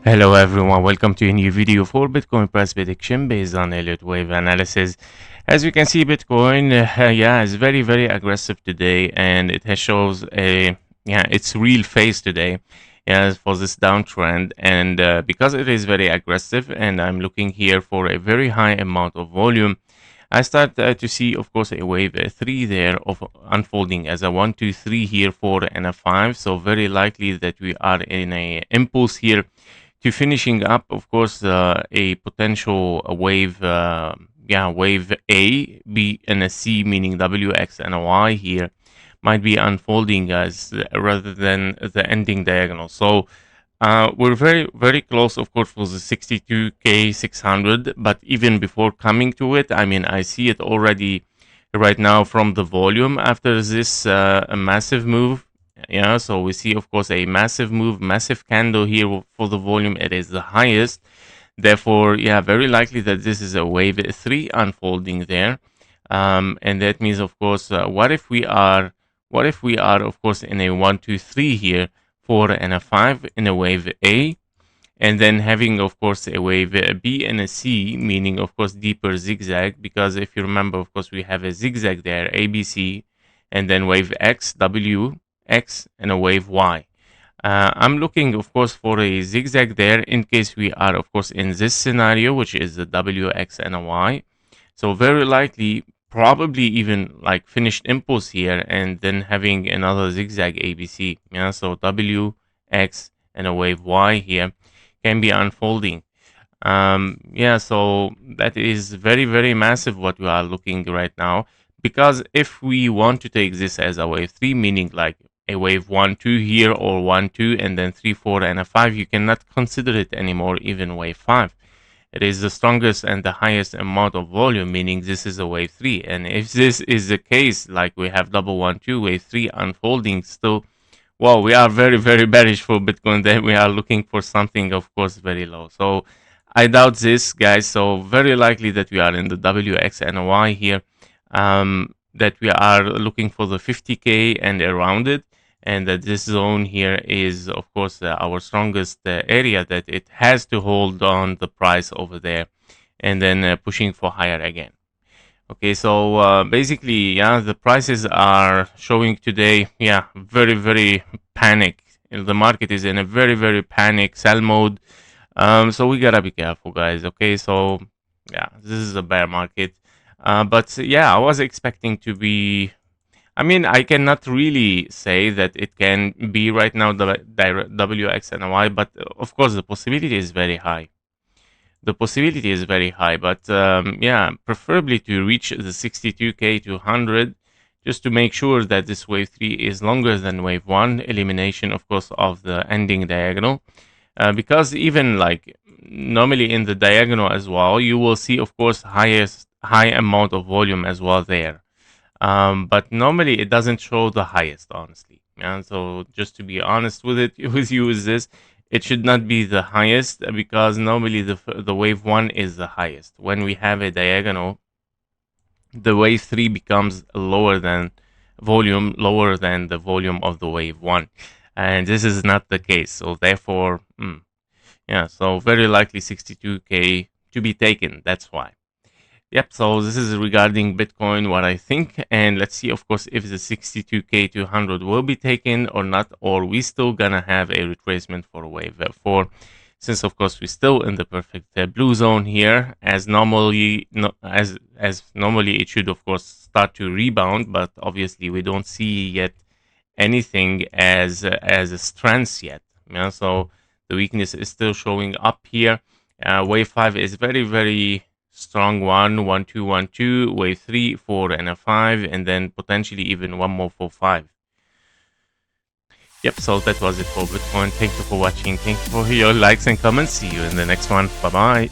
Hello everyone, welcome to a new video for Bitcoin price prediction based on Elliott Wave analysis. As you can see, Bitcoin is very aggressive today, and it has shows its real face today for this downtrend. And because it is very aggressive, and I'm looking here for a very high amount of volume, I start to see, of course, a wave 3 there of unfolding as a 1 2 3 here, 4 and a 5. So very likely that we are in a impulse here to finishing up, of course, a potential wave, wave A, B, and a C, meaning W, X, and a Y here, might be unfolding as rather than the ending diagonal. So we're very close, of course, for the 62K 600, but even before coming to it, I mean, I see it already right now from the volume after this a massive move. So we see, of course, a massive move, massive candle here for the volume. It is the highest. Therefore, very likely that this is a wave 3 unfolding there. And that means, of course, what if we are, of course, in a 1 2 3 here, 4 and a 5 in a wave A, and then having, of course, a wave B and a C, meaning, of course, deeper zigzag, because if you remember, of course, we have a zigzag there, ABC, and then wave X, W, X, and a wave Y. I'm looking, of course, for a zigzag there in case we are, of course, in this scenario, which is the W, X, and a Y. So very likely, probably even like finished impulse here, and then having another zigzag ABC. So W, X, and a wave Y here can be unfolding. So that is very massive what we are looking right now. Because if we want to take this as a wave 3, meaning like a wave 1 2 here, or 1 2 and then 3 4 and a 5, you cannot consider it anymore even wave 5. It is the strongest and the highest amount of volume, meaning this is a wave 3. And if this is the case, like we have double 1 2 wave 3 unfolding still, well, we are very bearish for Bitcoin. Then we are looking for something, of course, very low. So I doubt this, guys. So very likely that we are in the W, X, and Y here, that we are looking for the 50K and around it, and that this zone here is, of course, our strongest area, that it has to hold on the price over there, and then pushing for higher again. Okay, so basically, the prices are showing today, very panic. The market is in a very panic sell mode. So we gotta be careful, guys. Okay, so this is a bear market. But I was expecting to be, I mean, I cannot really say that it can be right now the W, X, and Y, but of course the possibility is very high. But preferably to reach the 62K to 100, just to make sure that this wave 3 is longer than wave 1, elimination, of course, of the ending diagonal. Because even like normally in the diagonal as well, you will see, of course, high amount of volume as well there. But normally it doesn't show the highest, honestly. So just to be honest with you is this, it should not be the highest, because normally the wave 1 is the highest. When we have a diagonal, the wave 3 becomes lower than the volume of the wave 1. And this is not the case. So therefore, so very likely 62K to be taken. That's why. So this is regarding Bitcoin, what I think, and let's see, of course, if the 62K to 100 will be taken or not, or we still gonna have a retracement for wave 4, since, of course, we're still in the perfect blue zone here, as normally, as normally it should, of course, start to rebound, but obviously we don't see yet anything as a strength yet. So the weakness is still showing up here. Wave 5 is very strong. 1 1 2 1 2, wave 3 4 and a 5, and then potentially even one more for 5. So that was it for Bitcoin. Thank you for watching. Thank you for your likes and comments. See you in the next one. Bye bye.